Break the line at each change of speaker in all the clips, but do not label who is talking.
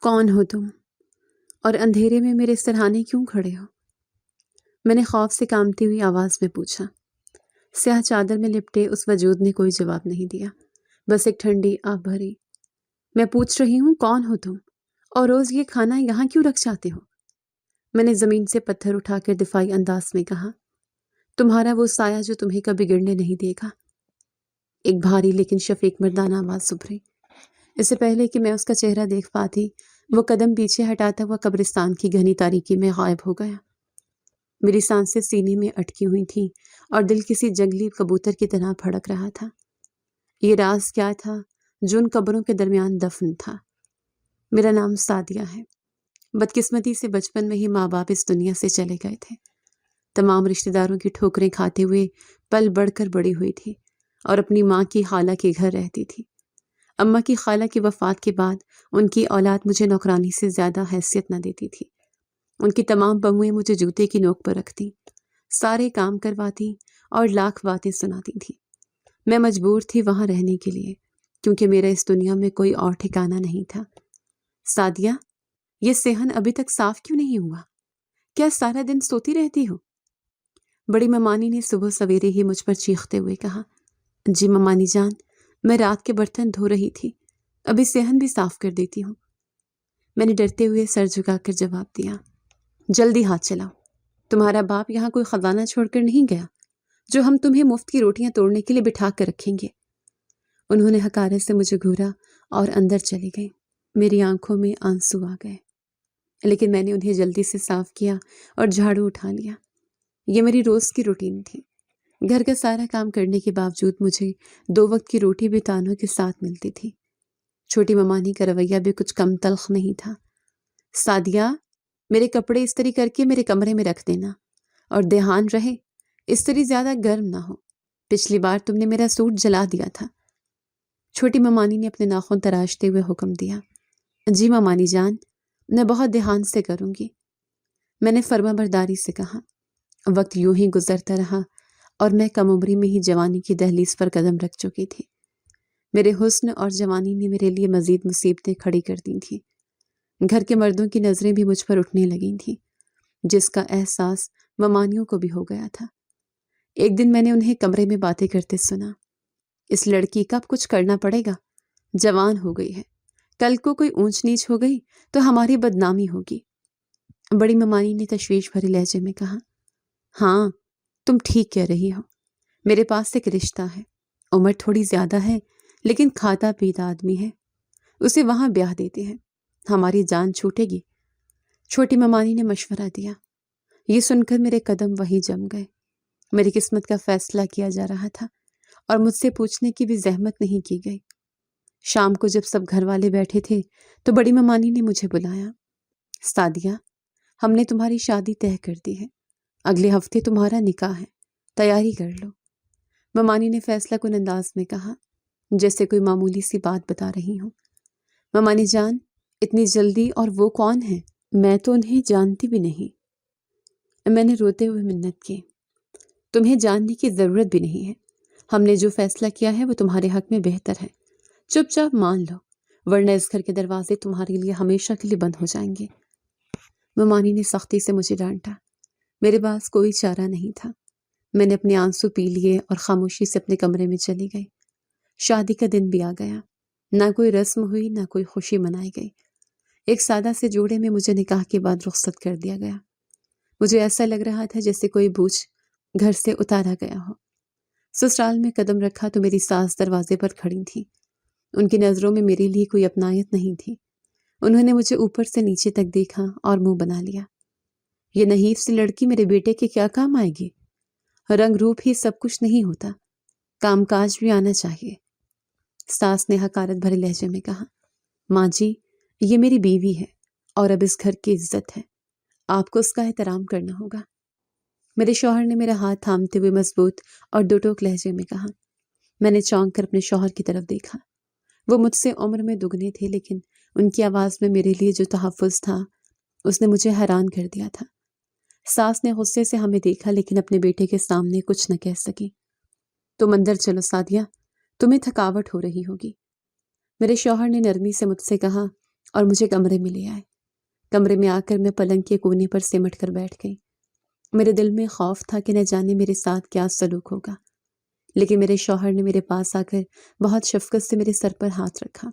کون ہو تم اور اندھیرے میں میرے سرہانے کیوں کھڑے ہو؟ میں نے خوف سے کانپتی ہوئی آواز میں پوچھا۔ سیاہ چادر میں لپٹے اس وجود نے کوئی جواب نہیں دیا، بس ایک ٹھنڈی آہ بھری۔ میں پوچھ رہی ہوں کون ہو تم اور روز یہ کھانا یہاں کیوں رکھ جاتے ہو؟ میں نے زمین سے پتھر اٹھا کر دفاعی انداز میں کہا، تمہارا وہ سایہ جو تمہیں کبھی گرنے نہیں دے گا۔ ایک بھاری لیکن شفیق مردانہ آواز ابھری۔ اس سے پہلے کہ میں اس کا چہرہ دیکھ پاتی، وہ قدم پیچھے ہٹاتا ہوا قبرستان کی گہنی تاریکی میں غائب ہو گیا۔ میری سانسیں سینے میں اٹکی ہوئی تھیں اور دل کسی جنگلی کبوتر کی طرح پھڑک رہا تھا۔ یہ راز کیا تھا جو ان قبروں کے درمیان دفن تھا؟ میرا نام سعدیہ ہے۔ بدقسمتی سے بچپن میں ہی ماں باپ اس دنیا سے چلے گئے تھے۔ تمام رشتہ داروں کی ٹھوکریں کھاتے ہوئے پل بڑھ کر بڑی ہوئی تھی اور اپنی ماں کی خالہ کے گھر رہتی تھی۔ اماں کی خالہ کی وفات کے بعد ان کی اولاد مجھے نوکرانی سے زیادہ حیثیت نہ دیتی تھی۔ ان کی تمام بہوئیں مجھے جوتے کی نوک پر رکھتیں، سارے کام کرواتی اور لاکھ باتیں سناتی تھیں۔ میں مجبور تھی وہاں رہنے کے لیے، کیونکہ میرا اس دنیا میں کوئی اور ٹھکانہ نہیں تھا۔ سعدیہ، یہ صحن ابھی تک صاف کیوں نہیں ہوا؟ کیا سارا دن سوتی رہتی ہو؟ بڑی ممانی نے صبح سویرے ہی مجھ پر چیختے ہوئے کہا۔ جی ممانی جان، میں رات کے برتن دھو رہی تھی، ابھی صحن بھی صاف کر دیتی ہوں۔ میں نے ڈرتے ہوئے سر جھکا کر جواب دیا۔ جلدی ہاتھ چلاؤ، تمہارا باپ یہاں کوئی خزانہ چھوڑ کر نہیں گیا جو ہم تمہیں مفت کی روٹیاں توڑنے کے لیے بٹھا کر رکھیں گے۔ انہوں نے حقارت سے مجھے گھورا اور اندر چلی گئی۔ میری آنکھوں میں آنسو آ گئے، لیکن میں نے انہیں جلدی سے صاف کیا اور جھاڑو اٹھا لیا۔ یہ میری روز کی روٹین تھی۔ گھر کا سارا کام کرنے کے باوجود مجھے 2 وقت کی روٹی بھی تانوں کے ساتھ ملتی تھی۔ چھوٹی ممانی کا رویہ بھی کچھ کم تلخ نہیں تھا۔ سعدیہ، میرے کپڑے استری کر کے میرے کمرے میں رکھ دینا، اور دھیان رہے استری زیادہ گرم نہ ہو، پچھلی بار تم نے میرا سوٹ جلا دیا تھا۔ چھوٹی ممانی نے اپنے ناخن تراشتے ہوئے حکم دیا۔ جی ممانی جان، میں بہت دھیان سے کروں گی، میں نے فرما برداری سے کہا۔ وقت یوں ہی گزرتا رہا اور میں کم عمری میں ہی جوانی کی دہلیز پر قدم رکھ چکی تھی۔ میرے حسن اور جوانی نے میرے لیے مزید مصیبتیں کھڑی کر دی تھیں۔ گھر کے مردوں کی نظریں بھی مجھ پر اٹھنے لگی تھیں، جس کا احساس ممانیوں کو بھی ہو گیا تھا۔ ایک دن میں نے انہیں کمرے میں باتیں کرتے سنا۔ اس لڑکی کا اب کچھ کرنا پڑے گا، جوان ہو گئی ہے، کل کو کوئی اونچ نیچ ہو گئی تو ہماری بدنامی ہوگی۔ بڑی ممانی نے تشویش بھرے لہجے میں کہا، ہاں تم ٹھیک کہہ رہی ہو، میرے پاس ایک رشتہ ہے، عمر تھوڑی زیادہ ہے لیکن کھاتا پیتا آدمی ہے، اسے وہاں بیاہ دیتے ہیں، ہماری جان چھوٹے گی۔ چھوٹی ممانی نے مشورہ دیا۔ یہ سن کر میرے قدم وہیں جم گئے۔ میری قسمت کا فیصلہ کیا جا رہا تھا اور مجھ سے پوچھنے کی بھی زحمت نہیں کی گئی۔ شام کو جب سب گھر والے بیٹھے تھے تو بڑی ممانی نے مجھے بلایا۔ سعدیہ، ہم نے تمہاری شادی طے کر دی ہے، اگلے ہفتے تمہارا نکاح ہے، تیاری کر لو۔ ممانی نے فیصلہ کن انداز میں کہا، جیسے کوئی معمولی سی بات بتا رہی ہوں۔ ممانی جان، اتنی جلدی؟ اور وہ کون ہے؟ میں تو انہیں جانتی بھی نہیں۔ میں نے روتے ہوئے منت کی۔ تمہیں جاننے کی ضرورت بھی نہیں ہے، ہم نے جو فیصلہ کیا ہے وہ تمہارے حق میں بہتر ہے، چپ چاپ مان لو، ورنہ اس گھر کے دروازے تمہارے لیے ہمیشہ کے لیے بند ہو جائیں گے۔ ممانی نے سختی سے مجھے ڈانٹا۔ میرے پاس کوئی چارہ نہیں تھا۔ میں نے اپنے آنسو پی لیے اور خاموشی سے اپنے کمرے میں چلی گئی۔ شادی کا دن بھی آ گیا، نہ کوئی رسم ہوئی نہ کوئی خوشی منائی گئی۔ ایک سادہ سے جوڑے میں مجھے نکاح کے بعد رخصت کر دیا گیا۔ مجھے ایسا لگ رہا تھا جیسے کوئی بوجھ گھر سے اتارا گیا ہو۔ سسرال میں قدم رکھا تو میری ساس دروازے پر کھڑی تھی۔ ان کی نظروں میں میرے لیے کوئی اپنائیت نہیں تھی۔ انہوں نے مجھے اوپر سے نیچے تک دیکھا اور منہ بنا لیا۔ یہ نحیف سی لڑکی میرے بیٹے کے کیا کام آئے گی؟ رنگ روپ ہی سب کچھ نہیں ہوتا، کام کاج بھی آنا چاہیے۔ ساس نے حقارت بھرے لہجے میں کہا، ماں جی، یہ میری بیوی ہے اور اب اس گھر کی عزت ہے، آپ کو اس کا احترام کرنا ہوگا۔ میرے شوہر نے میرا ہاتھ تھامتے ہوئے مضبوط اور دو ٹوک لہجے میں کہا۔ میں نے چونک کر اپنے شوہر کی طرف دیکھا۔ وہ مجھ سے عمر میں دگنے تھے، لیکن ان کی آواز میں میرے لیے جو تحفظ تھا اس نے مجھے حیران کر دیا تھا۔ ساس نے غصے سے ہمیں دیکھا لیکن اپنے بیٹے کے سامنے کچھ نہ کہہ سکی۔ تم اندر چلو سعدیہ، تمہیں تھکاوٹ ہو رہی ہوگی۔ میرے شوہر نے نرمی سے مجھ سے کہا، اور مجھے کمرے میں لے آئے۔ کمرے میں آ کر میں پلنگ کے کونے پر سمٹ کر بیٹھ گئی۔ میرے دل میں خوف تھا کہ نہ جانے میرے ساتھ کیا سلوک ہوگا، لیکن میرے شوہر نے میرے پاس آ کر بہت شفقت سے میرے سر پر ہاتھ رکھا۔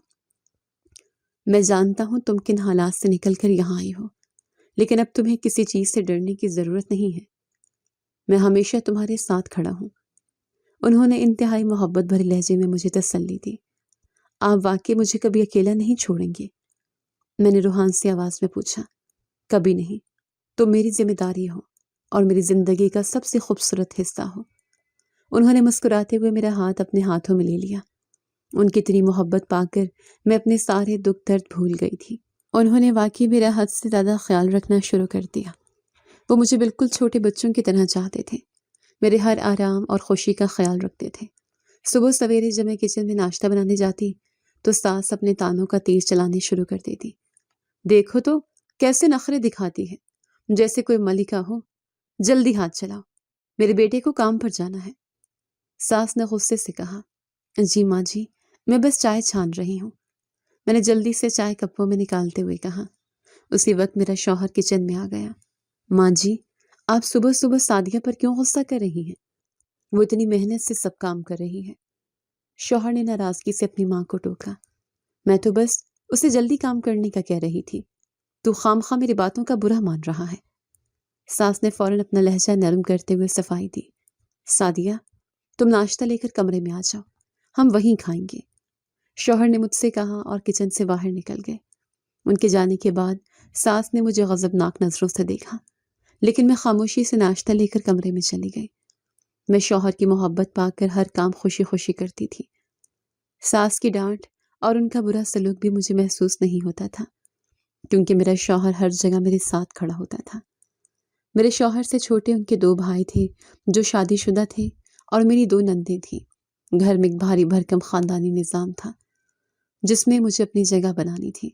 میں جانتا ہوں تم کن حالات سے نکل کر یہاں آئی ہو، لیکن اب تمہیں کسی چیز سے ڈرنے کی ضرورت نہیں ہے۔ میں ہمیشہ تمہارے ساتھ کھڑا ہوں۔ انہوں نے انتہائی محبت بھرے لہجے میں مجھے تسلی دی۔ آپ واقعی مجھے کبھی اکیلا نہیں چھوڑیں گے؟ میں نے روحان سی آواز میں پوچھا۔ کبھی نہیں، تم میری ذمہ داری ہو اور میری زندگی کا سب سے خوبصورت حصہ ہو۔ انہوں نے مسکراتے ہوئے میرا ہاتھ اپنے ہاتھوں میں لے لیا۔ ان کی اتنی محبت پا کر میں اپنے سارے دکھ درد بھول گئی تھی۔ انہوں نے واقعی میرا حد سے زیادہ خیال رکھنا شروع کر دیا۔ وہ مجھے بالکل چھوٹے بچوں کی طرح چاہتے تھے، میرے ہر آرام اور خوشی کا خیال رکھتے تھے۔ صبح سویرے جب میں کچن میں ناشتہ بنانے جاتی تو ساس اپنے تانوں کا تیز چلانے شروع کر دیتی۔ دیکھو تو کیسے نخرے دکھاتی ہے، جیسے کوئی ملکہ ہو۔ جلدی ہاتھ چلاؤ، میرے بیٹے کو کام پر جانا ہے۔ ساس نے غصے سے کہا۔ جی ماں جی، میں بس چائے چھان رہی ہوں، میں نے جلدی سے چائے کپوں میں نکالتے ہوئے کہا۔ اسی وقت میرا شوہر کچن میں آ گیا۔ ماں جی، آپ صبح صبح سعدیہ پر کیوں غصہ کر رہی ہیں؟ وہ اتنی محنت سے سب کام کر رہی ہے۔ شوہر نے ناراضگی سے اپنی ماں کو ٹوکا۔ میں تو بس اسے جلدی کام کرنے کا کہہ رہی تھی، تو خواہ میری باتوں کا برا مان رہا ہے۔ ساس نے فوراً اپنا لہجہ نرم کرتے ہوئے صفائی دی۔ سعدیہ، تم ناشتہ لے کر کمرے میں آ جاؤ، ہم وہیں کھائیں گے۔ شوہر نے مجھ سے کہا اور کچن سے باہر نکل گئے۔ ان کے جانے کے بعد ساس نے مجھے غضبناک نظروں سے دیکھا، لیکن میں خاموشی سے ناشتہ لے کر کمرے میں چلی گئی۔ میں شوہر کی محبت پا کر ہر کام خوشی خوشی کرتی تھی۔ ساس کی ڈانٹ اور ان کا برا سلوک بھی مجھے محسوس نہیں ہوتا تھا، کیونکہ میرا شوہر ہر جگہ میرے ساتھ کھڑا ہوتا تھا۔ میرے شوہر سے چھوٹے ان کے 2 بھائی تھے جو شادی شدہ تھے، اور میری 2 نندیں تھیں۔ گھر میں ایک بھاری بھرکم خاندانی نظام تھا جس میں مجھے اپنی جگہ بنانی تھی۔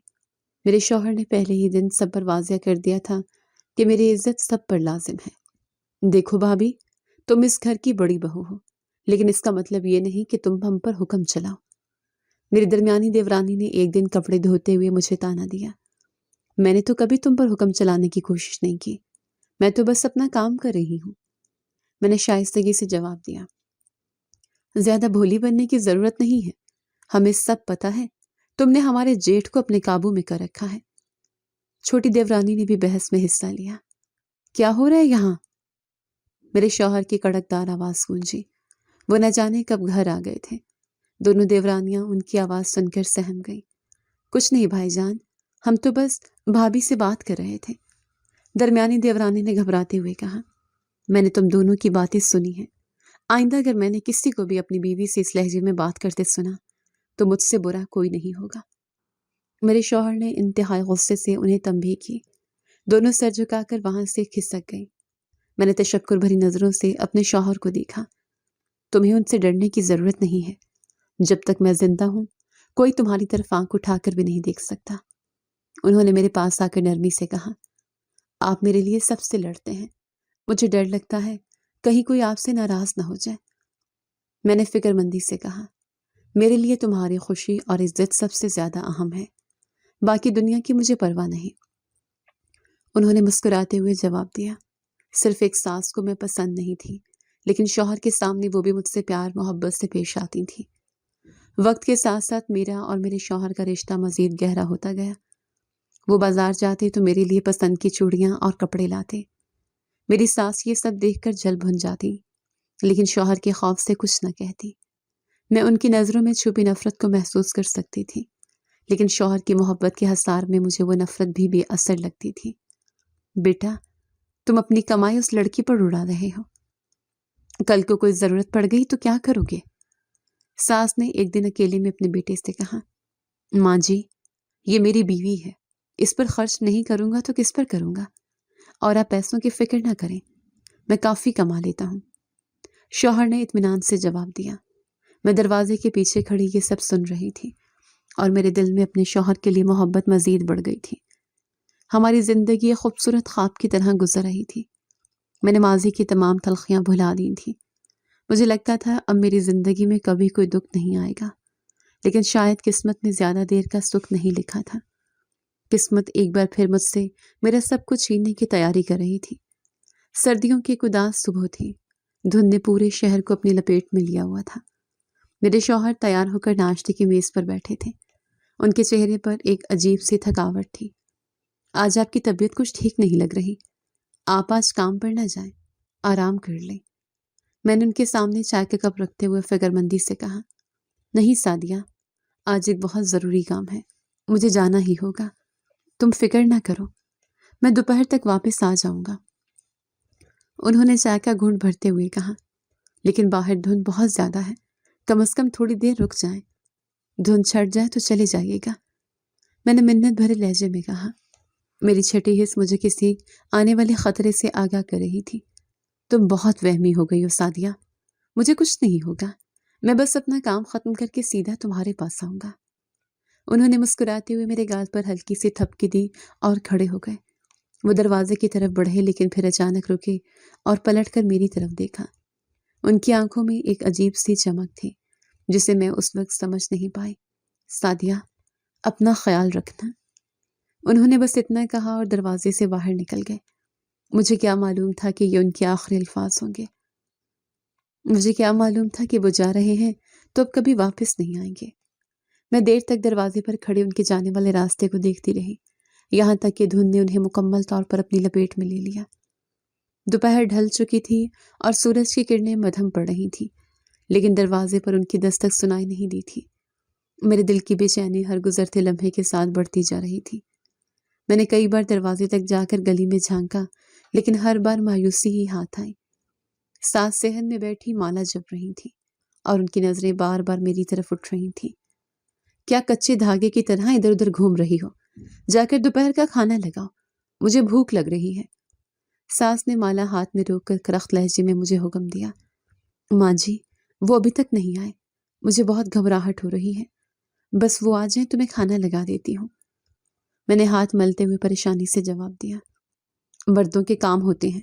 میرے شوہر نے پہلے ہی دن سب پر واضح کر دیا تھا کہ میری عزت سب پر لازم ہے۔ دیکھو بھابھی، تم اس گھر کی بڑی بہو ہو، لیکن اس کا مطلب یہ نہیں کہ تم ہم پر حکم چلاؤ۔ میری درمیانی دیورانی نے ایک دن کپڑے دھوتے ہوئے مجھے تانا دیا۔ میں نے تو کبھی تم پر حکم چلانے کی کوشش نہیں کی، میں تو بس اپنا کام کر رہی ہوں۔ میں نے شائستگی سے جواب دیا۔ زیادہ بھولی بننے کی ضرورت نہیں ہے، ہمیں سب پتہ ہے تم نے ہمارے جیٹھ کو اپنے قابو میں کر رکھا ہے۔ چھوٹی دیورانی نے بھی بحث میں حصہ لیا۔ کیا ہو رہا ہے یہاں؟ میرے شوہر کی کڑکدار آواز گونجی۔ وہ نہ جانے کب گھر آ گئے تھے۔ دونوں دیورانیاں ان کی آواز سن کر سہم گئیں۔ کچھ نہیں بھائی جان، ہم تو بس بھابھی سے بات کر رہے تھے، درمیانی دیورانی نے گھبراتے ہوئے کہا۔ میں نے تم دونوں کی باتیں سنی ہیں، آئندہ اگر میں نے کسی کو بھی اپنی بیوی سے اس لہجے میں بات کرتے سنا تو مجھ سے برا کوئی نہیں ہوگا۔ میرے شوہر نے انتہائی غصے سے انہیں تنبیہ کی۔ دونوں سر جھکا کر وہاں سے کھسک گئی۔ میں نے تشکر بھری نظروں سے اپنے شوہر کو دیکھا۔ تمہیں ان سے ڈرنے کی ضرورت نہیں ہے، جب تک میں زندہ ہوں کوئی تمہاری طرف آنکھ اٹھا کر بھی نہیں دیکھ سکتا۔ انہوں نے میرے پاس آ کر نرمی سے کہا۔ آپ میرے لیے سب سے لڑتے ہیں، مجھے ڈر لگتا ہے کہیں کوئی آپ سے ناراض نہ ہو جائے۔ میں نے فکر مندی سے کہا، میرے لیے تمہاری خوشی اور عزت سب سے زیادہ اہم ہے، باقی دنیا کی مجھے پرواہ نہیں۔ انہوں نے مسکراتے ہوئے جواب دیا۔ صرف ایک ساس کو میں پسند نہیں تھی، لیکن شوہر کے سامنے وہ بھی مجھ سے پیار محبت سے پیش آتی تھی۔ وقت کے ساتھ ساتھ میرا اور میرے شوہر کا رشتہ مزید گہرا ہوتا گیا۔ وہ بازار جاتے تو میرے لیے پسند کی چوڑیاں اور کپڑے لاتے۔ میری ساس یہ سب دیکھ کر جل بھن جاتی، لیکن شوہر کے خوف سے کچھ نہ کہتی۔ میں ان کی نظروں میں چھپی نفرت کو محسوس کر سکتی تھی، لیکن شوہر کی محبت کے حصار میں مجھے وہ نفرت بھی بے اثر لگتی تھی۔ بیٹا، تم اپنی کمائی اس لڑکی پر اڑا رہے ہو، کل کو کوئی ضرورت پڑ گئی تو کیا کرو گے؟ ساس نے ایک دن اکیلے میں اپنے بیٹے سے کہا۔ ماں جی، یہ میری بیوی ہے، اس پر خرچ نہیں کروں گا تو کس پر کروں گا؟ اور آپ پیسوں کی فکر نہ کریں، میں کافی کما لیتا ہوں۔ شوہر نے اطمینان سے جواب دیا۔ میں دروازے کے پیچھے کھڑی یہ سب سن رہی تھی، اور میرے دل میں اپنے شوہر کے لیے محبت مزید بڑھ گئی تھی۔ ہماری زندگی ایک خوبصورت خواب کی طرح گزر رہی تھی۔ میں نے ماضی کی تمام تلخیاں بھلا دی تھیں۔ مجھے لگتا تھا اب میری زندگی میں کبھی کوئی دکھ نہیں آئے گا، لیکن شاید قسمت میں زیادہ دیر کا سکھ نہیں لکھا تھا۔ قسمت ایک بار پھر مجھ سے میرا سب کچھ چھیننے کی تیاری کر رہی تھی۔ سردیوں کی ایک اداس صبح تھی۔ دھند نے پورے شہر کو اپنی لپیٹ میں لیا ہوا تھا۔ میرے شوہر تیار ہو کر ناشتے کی میز پر بیٹھے تھے۔ ان کے چہرے پر ایک عجیب سی تھکاوٹ تھی۔ آج آپ کی طبیعت کچھ ٹھیک نہیں لگ رہی، آپ آج کام پر نہ جائیں، آرام کر لیں۔ میں نے ان کے سامنے چائے کا کپ رکھتے ہوئے فکر مندی سے کہا، نہیں سعدیہ، آج ایک بہت ضروری کام ہے، مجھے جانا ہی ہوگا۔ تم فکر نہ کرو، میں دوپہر تک واپس آ جاؤں گا۔ انہوں نے چائے کا گھونٹ بھرتے ہوئے کہا، لیکن باہر دھند بہت زیادہ ہے، کم از کم تھوڑی دیر رک جائیں، دھند چھٹ جائے تو چلے جائیے گا۔ میں نے منت بھرے لہجے میں کہا۔ میری چھٹی حس مجھے کسی آنے والے خطرے سے آگاہ کر رہی تھی۔ تم بہت وہمی ہو گئی ہو سعدیہ، مجھے کچھ نہیں ہوگا، میں بس اپنا کام ختم کر کے سیدھا تمہارے پاس آؤں گا۔ انہوں نے مسکراتے ہوئے میرے گال پر ہلکی سی تھپکی دی اور کھڑے ہو گئے۔ وہ دروازے کی طرف بڑھے لیکن پھر اچانک رکے اور پلٹ کر میری طرف دیکھا۔ ان کی آنکھوں میں ایک عجیب سی چمک تھی جسے میں اس وقت سمجھ نہیں پائی۔ سعدیہ، اپنا خیال رکھنا۔ انہوں نے بس اتنا کہا اور دروازے سے باہر نکل گئے۔ مجھے کیا معلوم تھا کہ یہ ان کے آخری الفاظ ہوں گے، مجھے کیا معلوم تھا کہ وہ جا رہے ہیں تو اب کبھی واپس نہیں آئیں گے۔ میں دیر تک دروازے پر کھڑی ان کے جانے والے راستے کو دیکھتی رہی، یہاں تک کہ دھند نے انہیں مکمل طور پر اپنی لپیٹ میں لے لیا۔ دوپہر ڈھل چکی تھی اور سورج کی کرنیں مدھم پڑ رہی تھیں، لیکن دروازے پر ان کی دستک سنائی نہیں دی تھی۔ میرے دل کی بے چینی ہر گزرتے لمحے کے ساتھ بڑھتی جا رہی تھی۔ میں نے کئی بار دروازے تک جا کر گلی میں جھانکا، لیکن ہر بار مایوسی ہی ہاتھ آئی۔ ساس صحن میں بیٹھی مالا جپ رہی تھی اور ان کی نظریں بار بار میری طرف اٹھ رہی تھیں۔ کیا کچے دھاگے کی طرح ادھر ادھر گھوم رہی ہو؟ جا کر دوپہر کا کھانا لگاؤ، مجھے بھوک لگ رہی ہے۔ ساس نے مالا ہاتھ میں روک کر کرخت لہجے میں مجھے حکم دیا۔ ماں جی، وہ ابھی تک نہیں آئے، مجھے بہت گھبراہٹ ہو رہی ہے، بس وہ آ جائیں تو میں کھانا لگا دیتی ہوں۔ میں نے ہاتھ ملتے ہوئے پریشانی سے جواب دیا، مردوں کے کام ہوتے ہیں،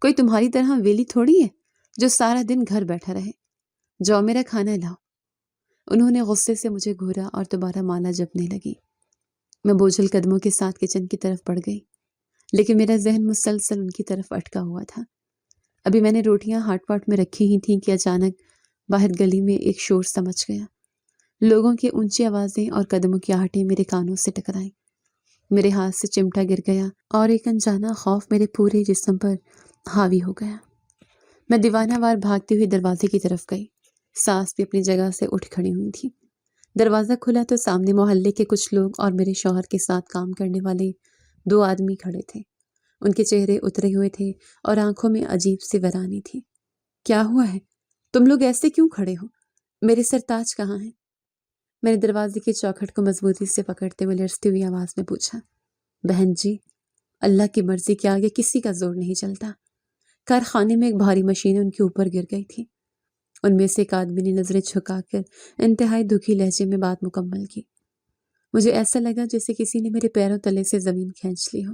کوئی تمہاری طرح ویلی تھوڑی ہے جو سارا دن گھر بیٹھا رہے۔ جاؤ میرا کھانا لاؤ۔ انہوں نے غصے سے مجھے گھورا اور دوبارہ مالا جپنے لگی۔ میں بوجھل قدموں کے ساتھ کچن کی طرف بڑھ گئی، لیکن میرا ذہن مسلسل ان کی طرف اٹکا ہوا تھا۔ ابھی میں نے روٹیاں ہاٹ پاٹ میں رکھی ہی تھیں کہ اچانک باہر گلی میں ایک شور سمجھ گیا۔ لوگوں کی اونچی آوازیں اور قدموں کی آہٹیں میرے کانوں سے ٹکرائیں۔ میرے ہاتھ سے چمٹا گر گیا اور ایک انجانا خوف میرے پورے جسم پر حاوی ہو گیا۔ میں دیوانہ وار بھاگتے ہوئے دروازے کی طرف گئی۔ ساس بھی اپنی جگہ سے اٹھ کھڑی ہوئی تھی۔ دروازہ کھلا تو سامنے محلے کے کچھ لوگ اور میرے شوہر کے ساتھ کام کرنے والے 2 آدمی کھڑے تھے۔ ان کے چہرے اترے ہوئے تھے اور آنکھوں میں عجیب سی ویرانی تھی۔ کیا ہوا ہے؟ تم لوگ ایسے کیوں کھڑے ہو؟ میرے سرتاج کہاں ہیں؟ میں نے دروازے کے چوکھٹ کو مضبوطی سے پکڑتے ہوئے لرزتی ہوئی آواز میں پوچھا۔ بہن جی، اللہ کی مرضی کے آگے کسی کا زور نہیں چلتا۔ کارخانے میں ایک بھاری مشین ان کے اوپر گر گئی تھی۔ ان میں سے ایک آدمی نے نظریں جھکا کر انتہائی دکھی لہجے میں بات مکمل کی۔ مجھے ایسا لگا جیسے کسی نے میرے پیروں تلے سے زمین کھینچ لی ہو۔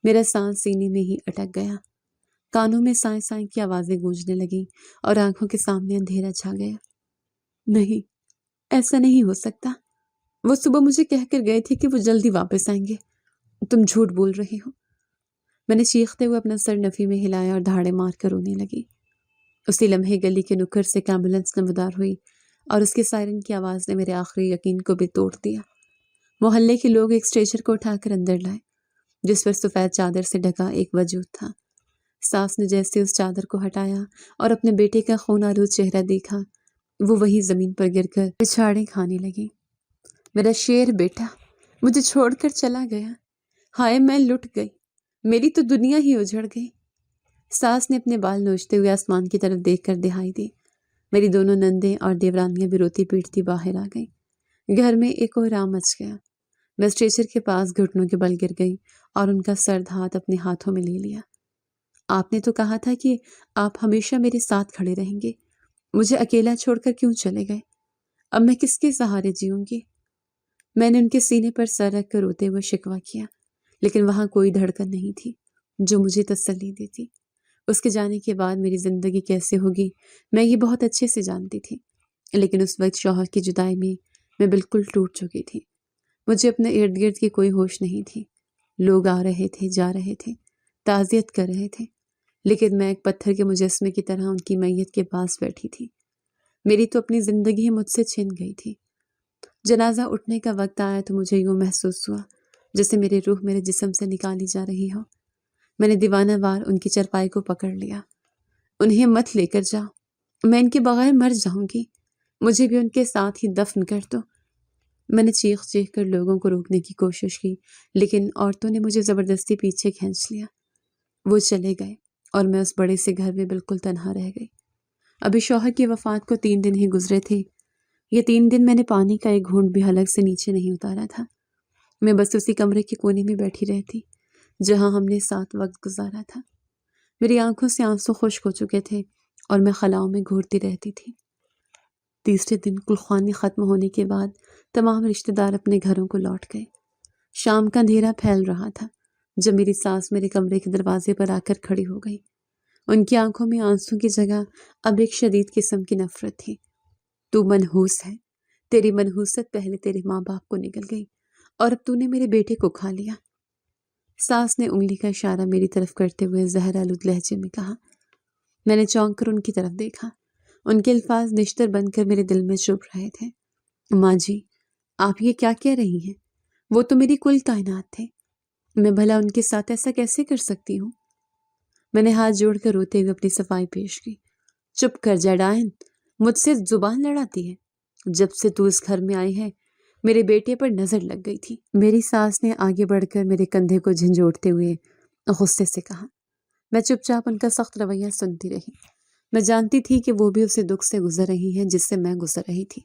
میرا سانس سینے میں ہی اٹک گیا، کانوں میں سائیں سائیں کی آوازیں گونجنے لگیں اور آنکھوں کے سامنے اندھیرا چھا گیا۔ نہیں، ایسا نہیں ہو سکتا، وہ صبح مجھے کہہ کر گئے تھے کہ وہ جلدی واپس آئیں گے، تم جھوٹ بول رہے ہو۔ میں نے چیختے ہوئے اپنا سر نفی میں ہلایا اور دھاڑے مار کر رونے لگی۔ اسی لمحے گلی کے نکھر سے ایک ایمبولینس نمودار ہوئی اور اس کے سائرن کی آواز نے میرے آخری یقین کو بھی توڑ دیا۔ محلے کے لوگ ایک اسٹریچر کو اٹھا کر اندر لائے جس پر سفید چادر سے ڈھکا ایک وجود تھا۔ ساس نے جیسے اس چادر کو ہٹایا اور اپنے بیٹے کا خون آلود چہرہ دیکھا، وہ وہی زمین پر گر کر پچھاڑیں کھانے لگی۔ میرا شیر بیٹا مجھے چھوڑ کر چلا گیا، ہائے میں لٹ گئی، میری تو دنیا ہی اجڑ گئی۔ ساس نے اپنے بال نوچتے ہوئے آسمان کی طرف دیکھ کر دہائی دی۔ میری دونوں نندیں اور دیورانیاں بھی روتی پیٹتی باہر آ گئیں۔ گھر میں ایک کوہرام مچ گیا۔ میں اسٹریچر کے پاس گھٹنوں کے بل گر گئی اور ان کا سرد ہاتھ اپنے ہاتھوں میں لے لیا۔ آپ نے تو کہا تھا کہ آپ ہمیشہ میرے ساتھ کھڑے رہیں گے، مجھے اکیلا چھوڑ کر کیوں چلے گئے؟ اب میں کس کے سہارے جیوں گی؟ میں نے ان کے سینے پر سر رکھ کر روتے ہوئے شکوہ کیا، لیکن وہاں کوئی دھڑکن نہیں تھی جو مجھے تسلی دیتی۔ اس کے جانے کے بعد میری زندگی کیسے ہوگی میں یہ بہت اچھے سے جانتی تھی، لیکن اس وقت شوہر کی جدائی میں بالکل ٹوٹ چکی تھی۔ مجھے اپنے ارد گرد کی کوئی ہوش نہیں تھی۔ لوگ آ رہے تھے، جا رہے تھے، تعزیت کر رہے تھے، لیکن میں ایک پتھر کے مجسمے کی طرح ان کی میت کے پاس بیٹھی تھی۔ میری تو اپنی زندگی مجھ سے چھن گئی تھی۔ جنازہ اٹھنے کا وقت آیا تو مجھے یوں محسوس ہوا جیسے میری روح میرے جسم سے نکالی جا رہی ہو۔ میں نے دیوانہ وار ان کی چرپائی کو پکڑ لیا۔ انہیں مت لے کر جاؤ، میں ان کے بغیر مر جاؤں گی، مجھے بھی ان کے ساتھ ہی دفن کر دو۔ میں نے چیخ چیخ کر لوگوں کو روکنے کی کوشش کی، لیکن عورتوں نے مجھے زبردستی پیچھے کھینچ لیا۔ وہ چلے گئے اور میں اس بڑے سے گھر میں بالکل تنہا رہ گئی۔ ابھی شوہر کی وفات کو 3 دن ہی گزرے تھے۔ یہ 3 دن میں نے پانی کا ایک گھونٹ بھی حلق سے نیچے نہیں اتارا تھا۔ میں بس اسی کمرے کے کونے میں بیٹھی رہتی جہاں ہم نے ساتھ وقت گزارا تھا۔ میری آنکھوں سے آنسو خشک ہو چکے تھے اور میں خلاؤں میں گھورتی رہتی تھی۔ تیسرے دن کلخوانی ختم ہونے کے بعد تمام رشتہ دار اپنے گھروں کو لوٹ گئے۔ شام کا اندھیرا پھیل رہا تھا جب میری ساس میرے کمرے کے دروازے پر آ کر کھڑی ہو گئی۔ ان کی آنکھوں میں آنسوں کی جگہ اب ایک شدید قسم کی نفرت تھی۔ تو منحوس ہے، تیری منحوست پہلے تیرے ماں باپ کو نکل گئی اور اب تو نے میرے بیٹے کو کھا لیا۔ ساس نے انگلی کا اشارہ میری طرف کرتے ہوئے زہر آلود لہجے میں کہا۔ میں نے چونک کر ان کی طرف دیکھا۔ ان کے الفاظ نشتر بن کر میرے دل میں چبھ رہے تھے۔ ماں جی، آپ یہ کیا کہہ رہی ہیں؟ وہ تو میری کل کائنات تھے، میں بھلا ان کے ساتھ ایسا کیسے کر سکتی ہوں؟ میں نے ہاتھ جوڑ کر روتے ہوئے اپنی صفائی پیش کی۔ چپ کر جا ڈائن، مجھ سے زبان لڑاتی ہے۔ جب سے تو اس گھر میں آئی ہے میرے بیٹے پر نظر لگ گئی تھی۔ میری ساس نے آگے بڑھ کر میرے کندھے کو جھنجھوڑتے ہوئے غصے سے کہا۔ میں چپ چاپ ان کا سخت رویہ سنتی رہی۔ میں جانتی تھی کہ وہ بھی اسے دکھ سے گزر رہی ہیں جس سے میں گزر رہی تھی۔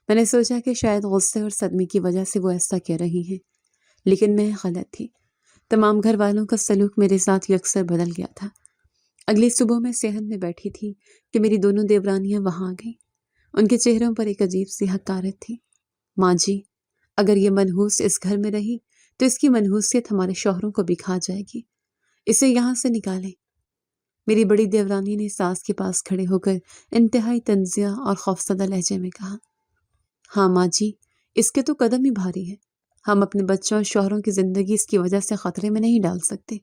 میں نے سوچا کہ شاید غصے اور صدمے کی وجہ سے وہ ایسا کہہ رہی ہیں، لیکن میں غلط تھی۔ تمام گھر والوں کا سلوک میرے ساتھ یکسر بدل گیا تھا۔ اگلی صبح میں صحن میں بیٹھی تھی کہ میری دونوں دیورانیاں وہاں آ گئیں۔ ان کے چہروں پر ایک عجیب سی حقارت تھی۔ ماں جی، اگر یہ منحوس اس گھر میں رہی تو اس کی منحوسیت ہمارے شوہروں کو بھی کھا جائے گی، اسے یہاں سے نکالیں۔ میری بڑی دیورانی نے ساس کے پاس کھڑے ہو کر انتہائی تنزیہ اور خوفزدہ لہجے میں کہا۔ ہاں ماں جی، اس کے تو قدم ہی بھاری ہیں، ہم اپنے بچوں اور شوہروں کی زندگی اس کی وجہ سے خطرے میں نہیں ڈال سکتے۔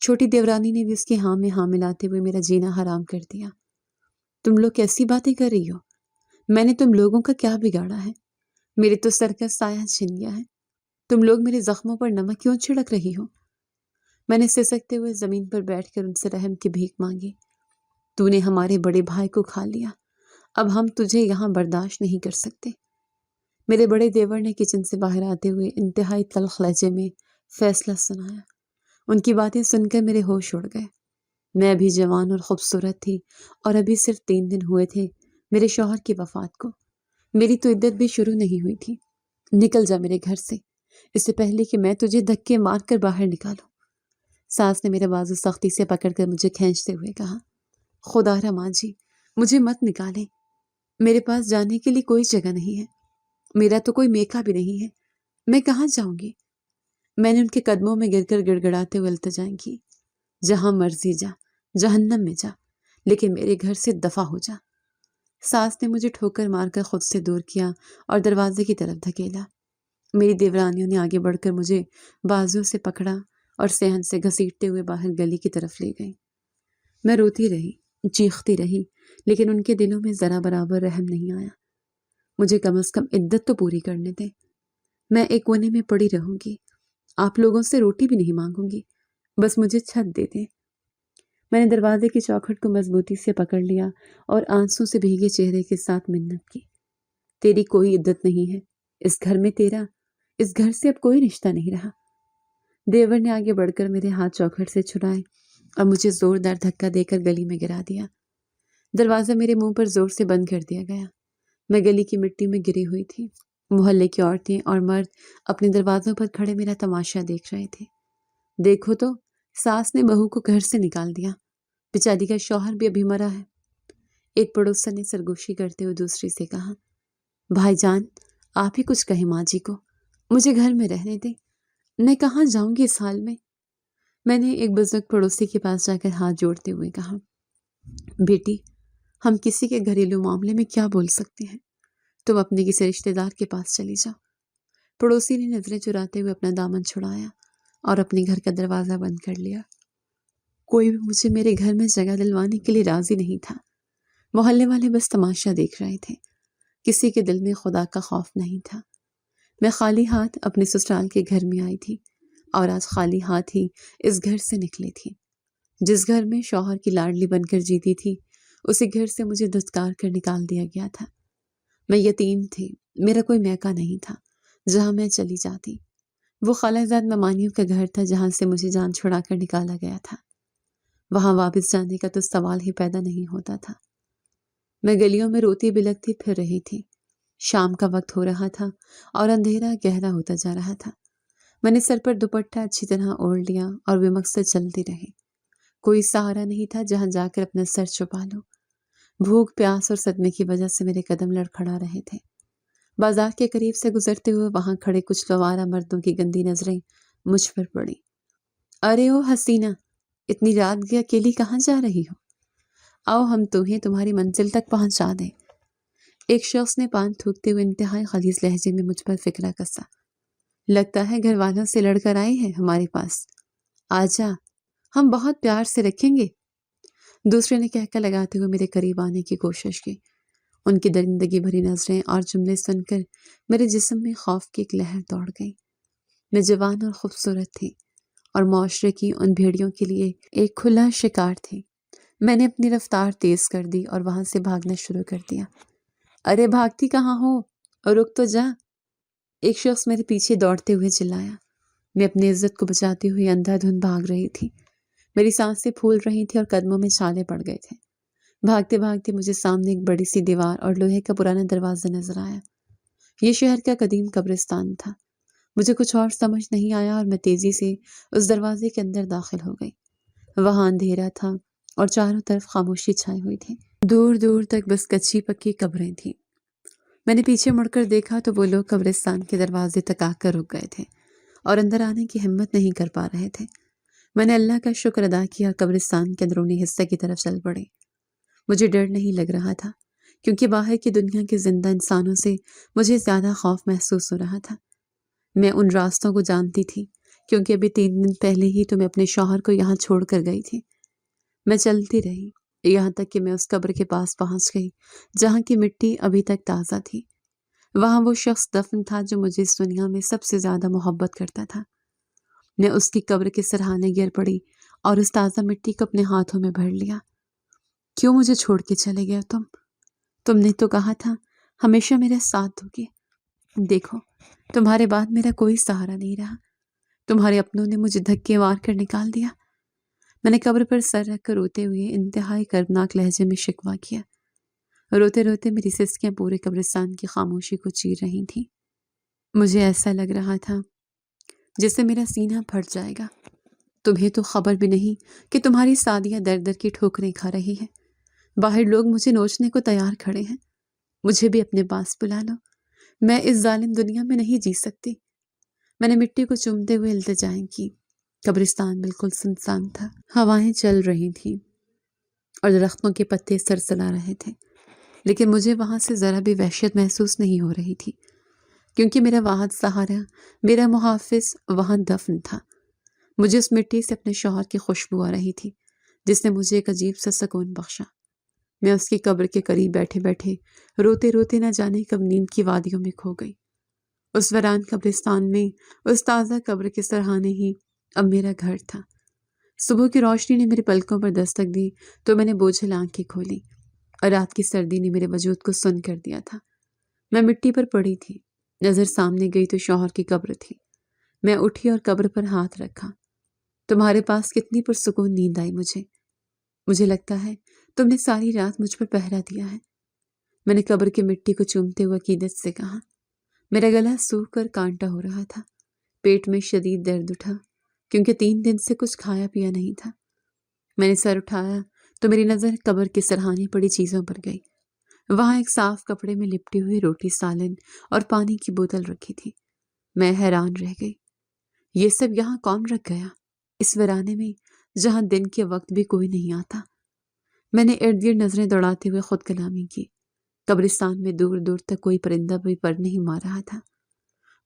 چھوٹی دیورانی نے بھی اس کے ہاں میں ہاں ملاتے ہوئے میرا جینا حرام کر دیا۔ تم لوگ کیسی باتیں کر رہی ہو؟ میں نے تم لوگوں کا کیا بگاڑا ہے؟ میرے تو سر کا سایہ چھن گیا ہے، تم لوگ میرے زخموں پر نمک کیوں چھڑک رہی ہو؟ میں نے سسکتے ہوئے زمین پر بیٹھ کر ان سے رحم کی بھیک مانگی۔ تو نے ہمارے بڑے بھائی کو کھا لیا، اب ہم تجھے یہاں برداشت نہیں کر سکتے۔ میرے بڑے دیور نے کچن سے باہر آتے ہوئے انتہائی تلخ لہجے میں فیصلہ سنایا۔ ان کی باتیں سن کر میرے ہوش اڑ گئے۔ میں ابھی جوان اور خوبصورت تھی اور ابھی صرف 3 دن ہوئے تھے میرے شوہر کی وفات کو۔ میری تو عدت بھی شروع نہیں ہوئی تھی۔ نکل جا میرے گھر سے، اس سے پہلے کہ میں تجھے دھکے مار کر باہر نکالوں۔ ساس نے میرے بازو سختی سے پکڑ کر مجھے کھینچتے ہوئے کہا۔ خدا را ماں جی، مجھے مت نکالیں، میرے پاس جانے کے لیے کوئی جگہ نہیں ہے، میرا تو کوئی میکا بھی نہیں ہے، میں کہاں جاؤں گی؟ میں نے ان کے قدموں میں گر کر گڑ گڑاتے ہوئے التجائیں کی۔ جہاں مرضی جا، جہنم میں جا، لیکن میرے گھر سے دفع ہو جا۔ ساس نے مجھے ٹھوکر مار کر خود سے دور کیا اور دروازے کی طرف دھکیلا۔ میری دیورانیوں نے آگے بڑھ کر مجھے بازو سے پکڑا اور صحن سے گھسیٹتے ہوئے باہر گلی کی طرف لے گئی۔ میں روتی رہی، چیختی رہی، لیکن ان کے دلوں میں ذرا برابر رحم نہیں آیا۔ مجھے کم از کم عدت تو پوری کرنے دیں، میں ایک کونے میں پڑی رہوں گی، آپ لوگوں سے روٹی بھی نہیں مانگوں گی، بس مجھے چھت دے دیں۔ میں نے دروازے کی چوکھٹ کو مضبوطی سے پکڑ لیا اور آنسوں سے بھیگے چہرے کے ساتھ منت کی۔ تیری کوئی عدت نہیں ہے، اس گھر میں تیرا، اس گھر سے اب کوئی رشتہ نہیں رہا۔ دیور نے آگے بڑھ کر میرے ہاتھ چوکھٹ سے چھڑائے اور مجھے زوردار دھکا دے کر گلی میں گرا دیا۔ دروازہ میرے منہ پر زور سے بند کر دیا گیا۔ میں گلی کی مٹی میں گری ہوئی تھی۔ محلے کی عورتیں اور مرد اپنے دروازوں پر کھڑے میرا تماشا دیکھ رہے تھے۔ دیکھو تو، ساس نے بہو کو گھر سے نکال دیا، بیچاری کا شوہر بھی ابھی مرا ہے۔ ایک پڑوسن نے سرگوشی کرتے ہوئے دوسری سے کہا۔ بھائی جان، آپ ہی کچھ کہیں ماں جی کو، مجھے گھر میں رہنے دیں، میں کہاں جاؤں گی اس حال میں؟ میں نے ایک بزرگ پڑوسی کے پاس جا کر ہاتھ جوڑتے ہوئے کہا۔ بیٹی، ہم کسی کے گھریلو معاملے میں کیا بول سکتے ہیں؟ تم اپنے کسی رشتہ دار کے پاس چلی جاؤ۔ پڑوسی نے نظریں چراتے ہوئے اپنا دامن چھڑایا اور اپنے گھر کا دروازہ بند کر لیا۔ کوئی بھی مجھے میرے گھر میں جگہ دلوانے کے لیے راضی نہیں تھا۔ محلے والے بس تماشا دیکھ رہے تھے۔ کسی کے دل میں خدا کا خوف نہیں تھا۔ میں خالی ہاتھ اپنے سسرال کے گھر میں آئی تھی اور آج خالی ہاتھ ہی اس گھر سے نکلی تھی۔ جس گھر میں شوہر کی لاڈلی بن کر جیتی تھی، اسی گھر سے مجھے دھتکار کر نکال دیا گیا تھا۔ میں یتیم تھی، میرا کوئی میکہ نہیں تھا جہاں میں چلی جاتی۔ وہ خالہ زاد ممانیوں کا گھر تھا جہاں سے مجھے جان چھڑا کر نکالا گیا تھا۔ وہاں واپس جانے کا تو سوال ہی پیدا نہیں ہوتا تھا۔ میں گلیوں میں روتی بلکتی پھر رہی تھی۔ شام کا وقت ہو رہا تھا اور اندھیرا گہرا ہوتا جا رہا تھا۔ میں نے سر پر دوپٹہ اچھی طرح اوڑھ لیا اور بے مقصد چلتی رہی۔ کوئی سہارا نہیں تھا جہاں جا کر اپنا سر چھپا لوں۔ بھوک، پیاس اور صدمے کی وجہ سے میرے قدم لڑکھڑا رہے تھے۔ بازار کے قریب سے گزرتے ہوئے وہاں کھڑے کچھ لوارا مردوں کی گندی نظریں مجھ پر پڑی۔ ارے او حسینہ، اتنی رات گئے اکیلی کہاں جا رہی ہو؟ آؤ ہم تمہیں تمہاری منزل تک پہنچا دیں۔ ایک شخص نے پان تھوکتے ہوئے انتہائی غلیظ لہجے میں مجھ پر فکرہ کسا۔ لگتا ہے گھر والوں سے لڑ کر آئی ہے ہمارے پاس۔ آجا، ہم بہت پیار سے رکھیں گے۔ دوسرے نے کہکا لگاتے ہوئے میرے قریب آنے کی کوشش کی۔ ان کی درندگی بھری نظریں اور جملے سن کر میرے جسم میں خوف کی ایک لہر دوڑ گئی۔ میں جوان اور خوبصورت تھی اور معاشرے کی ان بھیڑیوں کے لیے ایک کھلا شکار تھی۔ میں نے اپنی رفتار تیز کر دی اور وہاں سے بھاگنا شروع کر دیا۔ ارے بھاگتی کہاں ہو؟ رک تو جا، ایک شخص میرے پیچھے دوڑتے ہوئے چلایا۔ میں اپنی عزت کو بچاتے ہوئے اندھا دھند بھاگ رہی تھی۔ میری سانسیں پھول رہی تھی اور قدموں میں چھالے پڑ گئے تھے۔ بھاگتے بھاگتے مجھے سامنے ایک بڑی سی دیوار اور لوہے کا پرانا دروازہ نظر آیا۔ یہ شہر کا قدیم قبرستان تھا۔ مجھے کچھ اور سمجھ نہیں آیا اور میں تیزی سے اس دروازے کے اندر داخل ہو گئی۔ وہاں اندھیرا تھا اور چاروں طرف خاموشی چھائی ہوئی تھی۔ دور دور تک بس کچی پکی قبریں تھیں۔ میں نے پیچھے مڑ کر دیکھا تو وہ لوگ قبرستان کے دروازے تک آ کر رک گئے تھے اور اندر آنے کی ہمت نہیں کر پا رہے تھے۔ میں نے اللہ کا شکر ادا کیا اور قبرستان کے اندرونی حصے کی طرف چل پڑی۔ مجھے ڈر نہیں لگ رہا تھا کیونکہ باہر کی دنیا کے زندہ انسانوں سے مجھے زیادہ خوف محسوس ہو رہا تھا۔ میں ان راستوں کو جانتی تھی کیونکہ ابھی 3 دن پہلے ہی تو میں اپنے شوہر کو یہاں چھوڑ کر گئی تھی۔ میں چلتی رہی یہاں تک کہ میں اس قبر کے پاس پہنچ گئی جہاں کی مٹی ابھی تک تازہ تھی۔ وہاں وہ شخص دفن تھا جو مجھے اس دنیا میں سب سے زیادہ محبت کرتا تھا۔ میں اس کی قبر کے سرہانے گر پڑی اور اس تازہ مٹی کو اپنے ہاتھوں میں بھر لیا۔ کیوں مجھے چھوڑ کے چلے گئے تم نے تو کہا تھا ہمیشہ میرا ساتھ دو گے۔ دیکھو، تمہارے بعد میرا کوئی سہارا نہیں رہا۔ تمہارے اپنوں نے مجھے دھکے مار کر نکال دیا۔ میں نے قبر پر سر رکھ کر روتے ہوئے انتہائی کربناک لہجے میں شکوہ کیا۔ روتے روتے میری سسکیاں پورے قبرستان کی خاموشی کو چیر رہی تھیں۔ مجھے ایسا لگ رہا تھا جیسے میرا سینہ پھٹ جائے گا۔ تمہیں تو خبر بھی نہیں کہ تمہاری سعدیہ در در کی ٹھوکریں کھا رہی ہے۔ باہر لوگ مجھے نوچنے کو تیار کھڑے ہیں۔ مجھے بھی اپنے پاس بلا لو، میں اس ظالم دنیا میں نہیں جی سکتی۔ میں نے مٹی کو چومتے ہوئے التجائیں کی۔ قبرستان بالکل سنسان تھا۔ ہوائیں چل رہی تھیں اور درختوں کے پتے سرسلا رہے تھے، لیکن مجھے وہاں سے ذرا بھی وحشت محسوس نہیں ہو رہی تھی کیونکہ میرا واحد سہارا، میرا محافظ وہاں دفن تھا۔ مجھے اس مٹی سے اپنے شوہر کی خوشبو آ رہی تھی جس نے مجھے ایک عجیب سا سکون بخشا۔ میں اس کی قبر کے قریب بیٹھے بیٹھے روتے روتے نہ جانے کب نیند کی وادیوں میں کھو گئی۔ اس ویران قبرستان میں اس تازہ قبر کے سرہانے ہی اب میرا گھر تھا۔ صبح کی روشنی نے میرے پلکوں پر دستک دی تو میں نے بوجھل آنکھیں کھولی اور رات کی سردی نے میرے وجود کو سن کر دیا تھا۔ میں مٹی پر پڑی تھی، نظر سامنے گئی تو شوہر کی قبر تھی۔ میں اٹھی اور قبر پر ہاتھ رکھا۔ تمہارے پاس کتنی پرسکون نیند آئی مجھے لگتا ہے تم نے ساری رات مجھ پر پہرا دیا ہے۔ میں نے قبر کی مٹی کو چومتے ہوئے عقیدت سے کہا۔ میرا گلا سوکھ کر کانٹا ہو رہا تھا، پیٹ میں شدید درد اٹھا کیونکہ 3 دن سے کچھ کھایا پیا نہیں تھا۔ میں نے سر اٹھایا تو میری نظر قبر کے سرہانے پڑی چیزوں پر گئی۔ وہاں ایک صاف کپڑے میں لپٹی ہوئی روٹی، سالن اور پانی کی بوتل رکھی تھی۔ میں حیران رہ گئی، یہ سب یہاں کون رکھ گیا اس ویرانے میں جہاں دن کے وقت بھی کوئی نہیں آتا؟ میں نے ارد گرد نظریں دوڑاتے ہوئے خود کلامی کی۔ قبرستان میں دور دور تک کوئی پرندہ بھی پر نہیں مار رہا تھا۔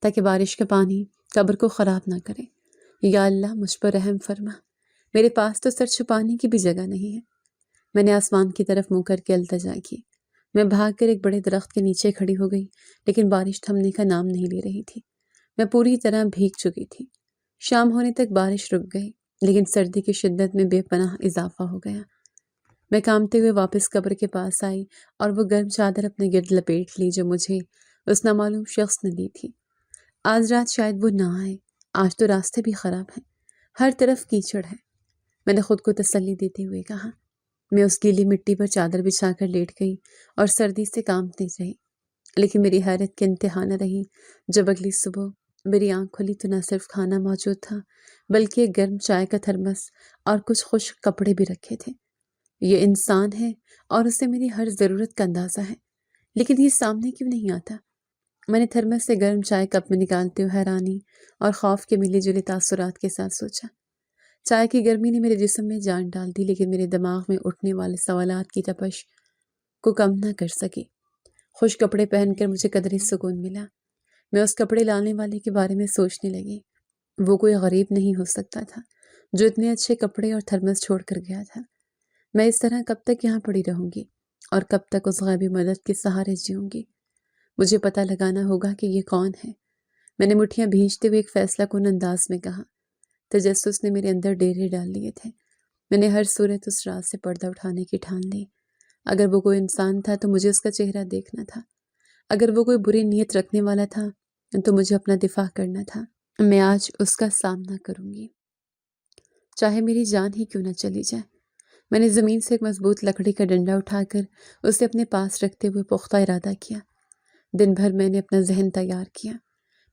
تاکہ بارش کا پانی قبر کو خراب نہ کرے۔ یا اللہ مجھ پر رحم فرما، میرے پاس تو سر چھپانے کی بھی جگہ نہیں ہے۔ میں نے آسمان کی طرف منہ کر کے التجا کی۔ میں بھاگ کر ایک بڑے درخت کے نیچے کھڑی ہو گئی، لیکن بارش تھمنے کا نام نہیں لے رہی تھی۔ میں پوری طرح بھیگ چکی تھی۔ شام ہونے تک بارش رک گئی، لیکن سردی کی شدت میں بے پناہ اضافہ ہو گیا۔ میں کانپتے ہوئے واپس قبر کے پاس آئی اور وہ گرم چادر اپنے گرد لپیٹ لی جو مجھے اس نامعلوم شخص نے دی تھی۔ آج رات شاید وہ نہ آئے، آج تو راستے بھی خراب ہیں، ہر طرف کیچڑ ہے، میں نے خود کو تسلی دیتے ہوئے کہا۔ میں اس گیلی مٹی پر چادر بچھا کر لیٹ گئی اور سردی سے کانپتی رہی، لیکن میری حیرت کی انتہا نہ رہی جب اگلی صبح میری آنکھ کھلی تو نہ صرف کھانا موجود تھا بلکہ ایک گرم چائے کا تھرمس اور کچھ خشک کپڑے بھی رکھے تھے۔ یہ انسان ہے اور اسے میری ہر ضرورت کا اندازہ ہے، لیکن یہ سامنے کیوں نہیں آتا؟ میں نے تھرمس سے گرم چائے کپ میں نکالتے ہوئے حیرانی اور خوف کے ملی جلی تاثرات کے ساتھ سوچا۔ چائے کی گرمی نے میرے جسم میں جان ڈال دی، لیکن میرے دماغ میں اٹھنے والے سوالات کی تپش کو کم نہ کر سکی۔ خشک کپڑے پہن کر مجھے قدرے سکون ملا۔ میں اس کپڑے لانے والے کے بارے میں سوچنے لگی۔ وہ کوئی غریب نہیں ہو سکتا تھا جو اتنے اچھے کپڑے اور تھرمس چھوڑ کر گیا تھا۔ میں اس طرح کب تک یہاں پڑی رہوں گی اور کب تک اس غیبی مدد کے سہارے جیوں گی؟ مجھے پتہ لگانا ہوگا کہ یہ کون ہے۔ میں نے مٹھیاں بھینچتے ہوئے ایک فیصلہ کن انداز میں کہا۔ تجسس نے میرے اندر ڈیرے ڈال لیے تھے۔ میں نے ہر صورت اس رات سے پردہ اٹھانے کی ٹھان لی۔ اگر وہ کوئی انسان تھا تو مجھے اس کا چہرہ دیکھنا تھا، اگر وہ کوئی بری نیت رکھنے والا تھا تو مجھے اپنا دفاع کرنا تھا۔ میں آج اس کا سامنا کروں گی، چاہے میری جان ہی کیوں نہ چلی جائے۔ میں نے زمین سے ایک مضبوط لکڑی کا ڈنڈا اٹھا کر اسے اپنے پاس رکھتے ہوئے پختہ ارادہ کیا۔ دن بھر میں نے اپنا ذہن تیار کیا۔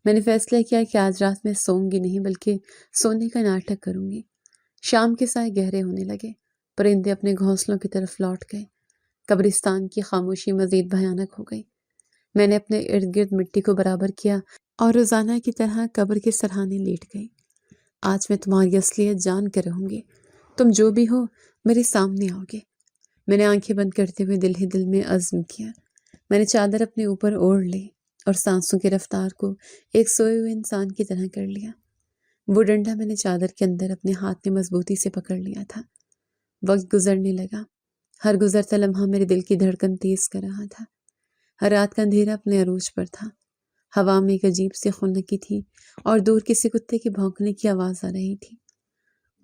میں نے فیصلہ کیا کہ آج رات میں سوؤں گی نہیں بلکہ سونے کا ناٹک کروں گی۔ شام کے سائے گہرے ہونے لگے، پرندے اپنے گھونسلوں کی طرف لوٹ گئے، قبرستان کی خاموشی مزید بھیانک ہو گئی۔ میں نے اپنے ارد گرد مٹی کو برابر کیا اور روزانہ کی طرح قبر کے سرہانے لیٹ گئی۔ آج میں تمہاری اصلیت جان کر رہوں گی، تم جو بھی ہو میرے سامنے آؤ گے۔ میں نے آنکھیں بند کرتے ہوئے دل ہی دل میں عزم کیا۔ میں نے چادر اپنے اوپر اوڑھ لی اور سانسوں کی رفتار کو ایک سوئے ہوئے انسان کی طرح کر لیا۔ وہ ڈنڈا میں نے چادر کے اندر اپنے ہاتھ میں مضبوطی سے پکڑ لیا تھا۔ وقت گزرنے لگا، ہر گزرتا لمحہ میرے دل کی دھڑکن تیز کر رہا تھا۔ ہر رات کا اندھیرا اپنے عروج پر تھا، ہوا میں ایک عجیب سی خنکی تھی اور دور کسی کتے کے بھونکنے کی آواز آ رہی تھی۔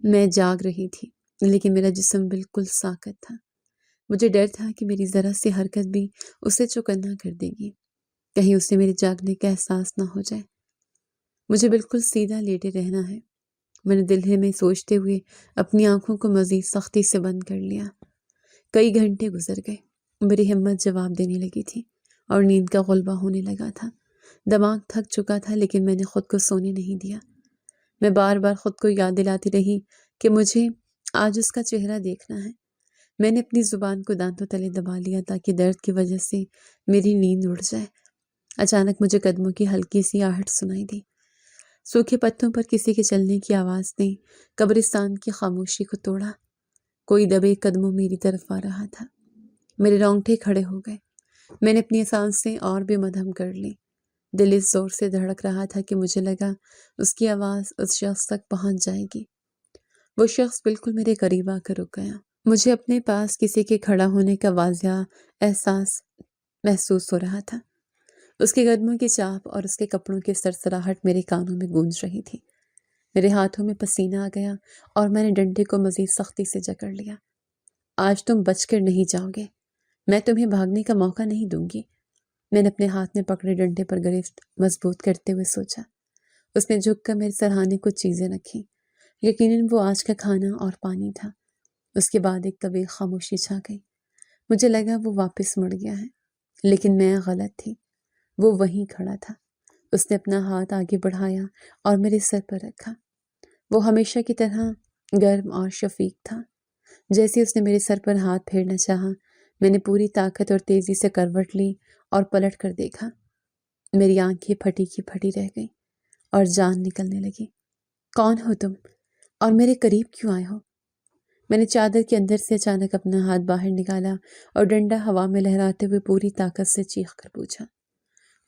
میں جاگ رہی تھی لیکن میرا جسم بالکل ساکت تھا۔ مجھے ڈر تھا کہ میری ذرا سی حرکت بھی اسے چوکنا کر دے گی، کہیں اسے میرے جاگنے کا احساس نہ ہو جائے۔ مجھے بالکل سیدھا لیٹے رہنا ہے، میں نے دل میں سوچتے ہوئے اپنی آنکھوں کو مزید سختی سے بند کر لیا۔ کئی گھنٹے گزر گئے، میری ہمت جواب دینے لگی تھی اور نیند کا غلبہ ہونے لگا تھا۔ دماغ تھک چکا تھا لیکن میں نے خود کو سونے نہیں دیا۔ میں بار بار خود کو یاد دلاتی رہی کہ مجھے آج اس کا چہرہ دیکھنا ہے۔ میں نے اپنی زبان کو دانتوں تلے دبا لیا تاکہ درد کی وجہ سے میری نیند اڑ جائے۔ اچانک مجھے قدموں کی ہلکی سی آہٹ سنائی دی۔ سوکھے پتوں پر کسی کے چلنے کی آواز نے قبرستان کی خاموشی کو توڑا۔ کوئی دبے قدموں میری طرف آ رہا تھا۔ میرے رونگٹے کھڑے ہو گئے۔ میں نے اپنی سانسیں اور بھی مدھم کر لی۔ دل اس زور سے دھڑک رہا تھا کہ مجھے لگا اس کی آواز اس شخص تک پہنچ جائے گی۔ وہ شخص بالکل میرے قریب آ کر رک گیا۔ مجھے اپنے پاس کسی کے کھڑا ہونے کا واضح احساس محسوس ہو رہا تھا۔ اس کے قدموں کی چاپ اور اس کے کپڑوں کی سرسراہٹ میرے کانوں میں گونج رہی تھی۔ میرے ہاتھوں میں پسینہ آ گیا اور میں نے ڈنڈے کو مزید سختی سے جکڑ لیا۔ آج تم بچ کر نہیں جاؤ گے، میں تمہیں بھاگنے کا موقع نہیں دوں گی۔ میں نے اپنے ہاتھ میں پکڑے ڈنڈے پر گرفت مضبوط کرتے ہوئے سوچا۔ اس نے جھک کر میرے سرہانے کچھ چیزیں رکھی، یقیناً وہ آج کا کھانا اور پانی تھا۔ اس کے بعد ایک طویل خاموشی چھا گئی۔ مجھے لگا وہ واپس مڑ گیا ہے، لیکن میں غلط تھی۔ وہ وہیں کھڑا تھا۔ اس نے اپنا ہاتھ آگے بڑھایا اور میرے سر پر رکھا۔ وہ ہمیشہ کی طرح گرم اور شفیق تھا۔ جیسے اس نے میرے سر پر ہاتھ پھیرنا چاہا، میں نے پوری طاقت اور تیزی سے کروٹ لی اور پلٹ کر دیکھا۔ میری آنکھیں پھٹی کی پھٹی رہ گئیں اور جان نکلنے لگی۔ کون ہو تم اور میرے قریب کیوں آئے ہو؟ میں نے چادر کے اندر سے اچانک اپنا ہاتھ باہر نکالا اور ڈنڈا ہوا میں لہراتے ہوئے پوری طاقت سے چیخ کر پوچھا۔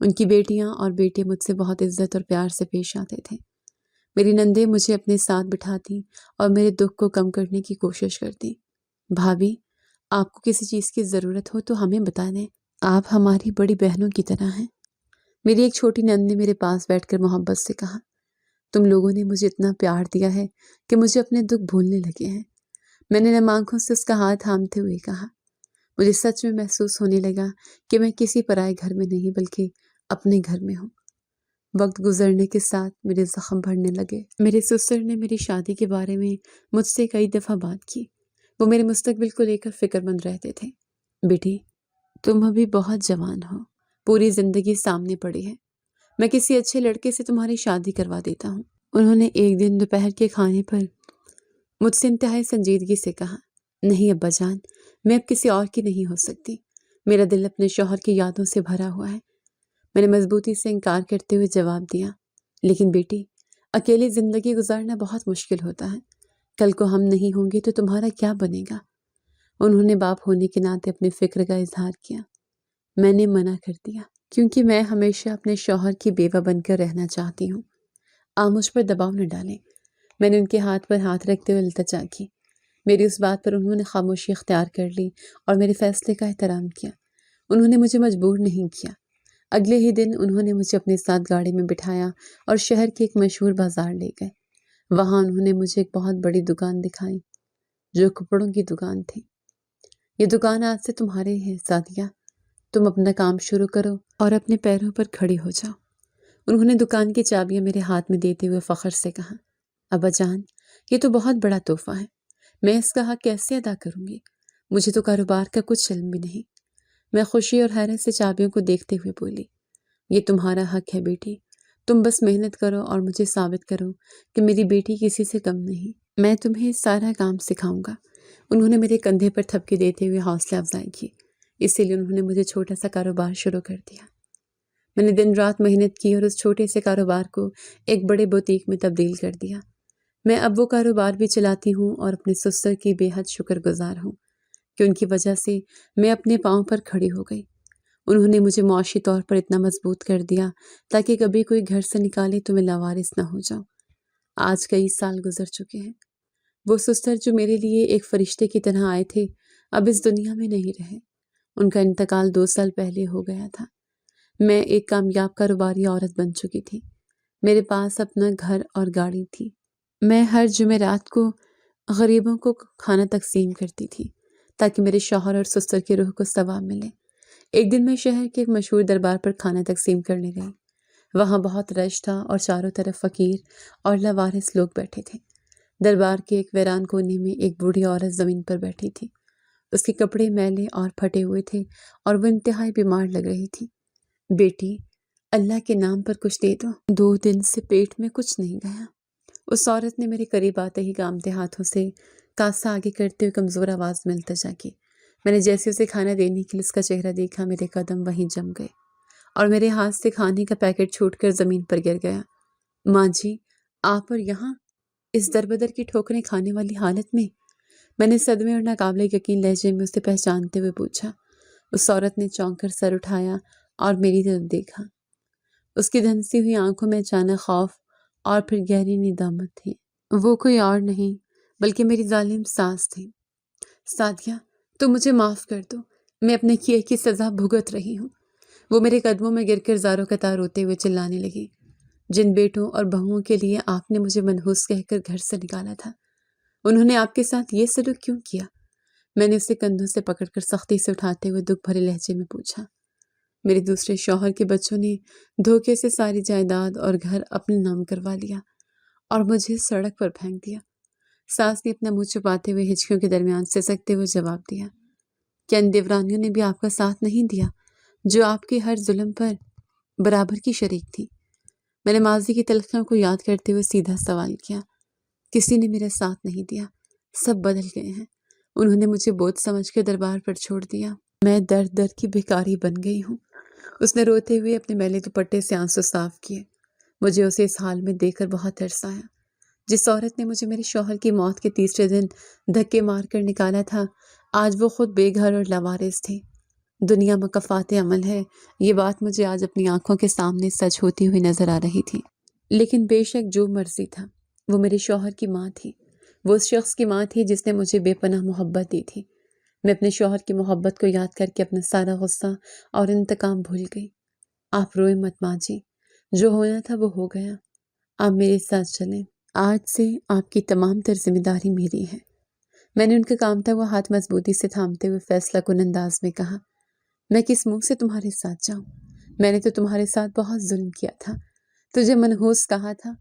ان کی بیٹیاں اور بیٹے مجھ سے بہت عزت اور پیار سے پیش آتے تھے۔ میری نندیں مجھے اپنے ساتھ بٹھاتی اور میرے دکھ کو کم کرنے کی کوشش کرتی۔ بھابھی، آپ کو کسی چیز کی ضرورت ہو تو ہمیں بتا دیں، آپ ہماری بڑی بہنوں کی طرح ہیں۔ میری ایک چھوٹی نند نے میرے پاس بیٹھ کر محبت سے کہا، تم لوگوں نے مجھے اتنا پیار دیا ہے کہ مجھے اپنے دکھ بھولنے لگے ہیں۔ میں نے نم آنکھوں سے اس کا ہاتھ تھامتے ہوئے کہا، مجھے سچ میں محسوس ہونے لگا کہ میں کسی پرائے گھر میں نہیں بلکہ اپنے گھر میں ہوں۔ وقت گزرنے کے ساتھ میرے زخم بڑھنے لگے۔ میرے سسر نے میری شادی کے بارے میں مجھ سے کئی دفعہ بات کی۔ وہ میرے مستقبل کو لے کر فکر مند رہتے تھے۔ بیٹی، تم ابھی بہت جوان ہو، پوری زندگی سامنے پڑی ہے، میں کسی اچھے لڑکے سے تمہاری شادی کروا دیتا ہوں۔ انہوں نے ایک دن دوپہر کے کھانے پر مجھ سے انتہائی سنجیدگی سے کہا، نہیں ابا جان، میں اب کسی اور کی نہیں ہو سکتی، میرا دل اپنے شوہر کی یادوں سے بھرا ہوا ہے۔ میں نے مضبوطی سے انکار کرتے ہوئے جواب دیا، لیکن بیٹی، اکیلی زندگی گزارنا بہت مشکل ہوتا ہے، کل کو ہم نہیں ہوں گے تو تمہارا کیا بنے گا؟ انہوں نے باپ ہونے کے ناطے اپنی فکر کا اظہار کیا۔ میں نے منع کر دیا، کیونکہ میں ہمیشہ اپنے شوہر کی بیوہ بن کر رہنا چاہتی ہوں۔ آپ مجھ پر دباؤ نہ ڈالیں۔ میں نے ان کے ہاتھ پر ہاتھ رکھتے ہوئے التجا کی۔ میری اس بات پر انہوں نے خاموشی اختیار کر لی اور میرے فیصلے کا احترام کیا۔ انہوں نے مجھے مجبور نہیں کیا۔ اگلے ہی دن انہوں نے مجھے اپنے ساتھ گاڑی میں بٹھایا اور شہر کے ایک مشہور بازار لے گئے۔ وہاں انہوں نے مجھے ایک بہت بڑی دکان دکھائی جو کپڑوں کی دکان تھی۔ یہ دکان آج سے تمہاری ہے سعدیہ، تم اپنا کام شروع کرو اور اپنے پیروں پر کھڑی ہو جاؤ۔ انہوں نے دکان کی چابیاں میرے ہاتھ میں دیتے ہوئے فخر سے کہا، ابا جان، یہ تو بہت بڑا تحفہ ہے، میں اس کا حق کیسے ادا کروں گی؟ مجھے تو کاروبار کا کچھ علم بھی نہیں۔ میں خوشی اور حیرت سے چابیوں کو دیکھتے ہوئے بولی، یہ تمہارا حق ہے بیٹی، تم بس محنت کرو اور مجھے ثابت کرو کہ میری بیٹی کسی سے کم نہیں۔ میں تمہیں سارا کام سکھاؤں گا۔ انہوں نے میرے کندھے پر تھپکی دیتے ہوئے حوصلہ افزائی کی، اسی لیے انہوں نے مجھے چھوٹا سا کاروبار شروع کر دیا۔ میں نے دن رات محنت کی اور اس چھوٹے سے کاروبار کو ایک بڑے بوتیک میں تبدیل کر دیا۔ میں اب وہ کاروبار بھی چلاتی ہوں اور اپنے سسر کی بے حد شکر گزار ہوں کہ ان کی وجہ سے میں اپنے پاؤں پر کھڑی ہو گئی۔ انہوں نے مجھے معاشی طور پر اتنا مضبوط کر دیا تاکہ کبھی کوئی گھر سے نکالے تو میں لاوارث نہ ہو جاؤں۔ آج کئی سال گزر چکے ہیں۔ وہ سسر جو میرے لیے ایک فرشتے کی طرح آئے تھے اب اس دنیا میں نہیں رہے۔ ان کا انتقال 2 سال پہلے ہو گیا تھا۔ میں ایک کامیاب کاروباری عورت بن چکی تھی۔ میرے پاس اپنا گھر اور گاڑی تھی۔ میں ہر جمعرات کو غریبوں کو کھانا تقسیم کرتی تھی تاکہ میرے شوہر اور سسر کی روح کو ثواب ملے۔ ایک دن میں شہر کے ایک مشہور دربار پر کھانا تقسیم کرنے گئی۔ وہاں بہت رش تھا اور چاروں طرف فقیر اور لاوارث لوگ بیٹھے تھے۔ دربار کے ایک ویران کونے میں ایک بوڑھی عورت زمین پر بیٹھی تھی۔ اس کے کپڑے میلے اور پھٹے ہوئے تھے اور وہ انتہائی بیمار لگ رہی تھی۔ بیٹی، اللہ کے نام پر کچھ دے دو، 2 دن سے پیٹ میں کچھ نہیں گیا۔ اس عورت نے میرے قریب آتے ہی کانپتے ہاتھوں سے کاسہ آگے کرتے ہوئے کمزور آواز میں التجا کی۔ میں نے جیسے اسے کھانا دینے کے لیے اس کا چہرہ دیکھا، میرے قدم وہیں جم گئے اور میرے ہاتھ سے کھانے کا پیکٹ چھوٹ کر زمین پر گر گیا۔ ماں جی، آپ اور یہاں اس دربدر کی ٹھوکریں کھانے والی حالت میں؟ میں نے صدمے اور ناقابل یقین لہجے میں اسے پہچانتے ہوئے پوچھا۔ اس عورت نے چونک کر سر اٹھایا اور میری طرف دیکھا۔ اس کی دھنسی ہوئی آنکھوں میں اچانک خوف اور پھر گہری ندامت تھی۔ وہ کوئی اور نہیں بلکہ میری ظالم ساس تھی۔ سعدیہ، تم مجھے معاف کر دو، میں اپنے کیے کی سزا بھگت رہی ہوں۔ وہ میرے قدموں میں گر کر زاروں قطار روتے ہوئے چلانے لگی۔ جن بیٹوں اور بہوؤں کے لیے آپ نے مجھے منحوس کہہ کر گھر سے نکالا تھا، انہوں نے آپ کے ساتھ یہ سلوک کیوں کیا؟ میں نے اسے کندھوں سے پکڑ کر سختی سے اٹھاتے ہوئے دکھ بھرے لہجے میں پوچھا۔ میرے دوسرے شوہر کے بچوں نے دھوکے سے ساری جائیداد اور گھر اپنے نام کروا لیا اور مجھے سڑک پر پھینک دیا۔ ساس نے اپنا منہ چھپاتے ہوئے ہچکیوں کے درمیان سسکتے ہوئے جواب دیا، کیا ان دیورانیوں نے بھی آپ کا ساتھ نہیں دیا جو آپ کے ہر ظلم پر برابر کی شریک تھی؟ میں نے ماضی کی تلخیوں کو یاد کرتے ہوئے سیدھا سوال کیا۔ کسی نے میرا ساتھ نہیں دیا، سب بدل گئے ہیں۔ انہوں نے مجھے بوجھ سمجھ کے دربار پر چھوڑ دیا۔ میں درد درد کی بھکاری بن گئی ہوں۔ اس نے روتے ہوئے اپنے میلے دوپٹے سے آنسو صاف کیے۔ مجھے اسے اس حال میں دیکھ کر بہت ترس آیا۔ جس عورت نے مجھے میرے شوہر کی موت کے تیسرے دن دھکے مار کر نکالا تھا، آج وہ خود بے گھر اور لاوارث تھی۔ دنیا مکافات عمل ہے، یہ بات مجھے آج اپنی آنکھوں کے سامنے سچ ہوتی ہوئی نظر آ رہی تھی۔ لیکن بے شک جو مرضی تھا، وہ میرے شوہر کی ماں تھی، وہ اس شخص کی ماں تھی جس نے مجھے بے پناہ محبت دی تھی۔ میں اپنے شوہر کی محبت کو یاد کر کے اپنا سارا غصہ اور انتقام بھول گئی۔ آپ روئے مت ماں جی، جو ہونا تھا وہ ہو گیا، آپ میرے ساتھ چلیں، آج سے آپ کی تمام تر ذمہ داری میری ہے۔ میں نے ان کا کانپتا ہوا ہاتھ مضبوطی سے تھامتے ہوئے فیصلہ کن انداز میں کہا، میں کس منہ سے تمہارے ساتھ جاؤں؟ میں نے تو تمہارے ساتھ بہت ظلم کیا تھا، تجھے منحوس کہا تھا۔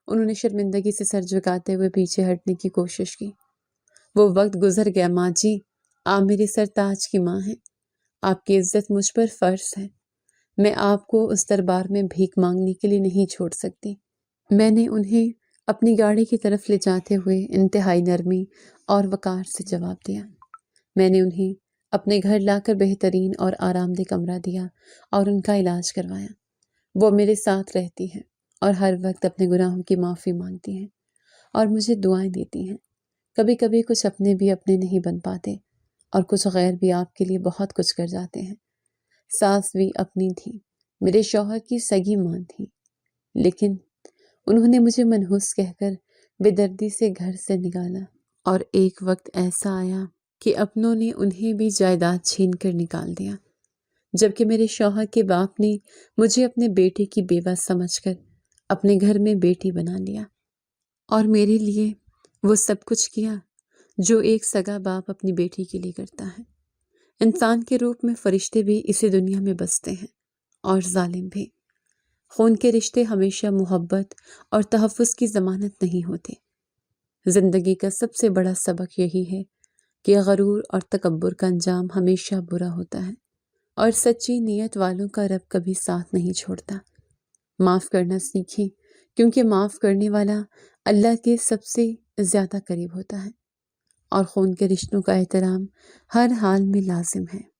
انہوں نے شرمندگی سے سر جھکاتے ہوئے پیچھے ہٹنے کی کوشش کی۔ وہ وقت گزر گیا ماں جی، آپ میرے سرتاج کی ماں ہیں، آپ کی عزت مجھ پر فرض ہے۔ میں آپ کو اس دربار میں بھیک مانگنے کے لیے نہیں چھوڑ سکتی۔ میں نے انہیں اپنی گاڑی کی طرف لے جاتے ہوئے انتہائی نرمی اور وقار سے جواب دیا۔ میں نے انہیں اپنے گھر لا کر بہترین اور آرام دہ کمرہ دیا اور ان کا علاج کروایا۔ وہ میرے ساتھ رہتی ہیں اور ہر وقت اپنے گناہوں کی معافی مانگتی ہیں اور مجھے دعائیں دیتی ہیں۔ کبھی کبھی کچھ اپنے بھی اپنے نہیں بن پاتے اور کچھ غیر بھی آپ کے لیے بہت کچھ کر جاتے ہیں۔ ساس بھی اپنی تھی، میرے شوہر کی سگی ماں تھی، لیکن انہوں نے مجھے منحوس کہہ کر بے دردی سے گھر سے نکالا، اور ایک وقت ایسا آیا کہ اپنوں نے انہیں بھی جائیداد چھین کر نکال دیا، جبکہ میرے شوہر کے باپ نے مجھے اپنے بیٹے کی بیوہ سمجھ کر اپنے گھر میں بیٹی بنا لیا اور میرے لیے وہ سب کچھ کیا جو ایک سگا باپ اپنی بیٹی کے لیے کرتا ہے۔ انسان کے روپ میں فرشتے بھی اسی دنیا میں بستے ہیں اور ظالم بھی۔ خون کے رشتے ہمیشہ محبت اور تحفظ کی ضمانت نہیں ہوتے۔ زندگی کا سب سے بڑا سبق یہی ہے کہ غرور اور تکبر کا انجام ہمیشہ برا ہوتا ہے، اور سچی نیت والوں کا رب کبھی ساتھ نہیں چھوڑتا۔ معاف کرنا سیکھیں، کیونکہ معاف کرنے والا اللہ کے سب سے زیادہ قریب ہوتا ہے، اور خون کے رشتوں کا احترام ہر حال میں لازم ہے۔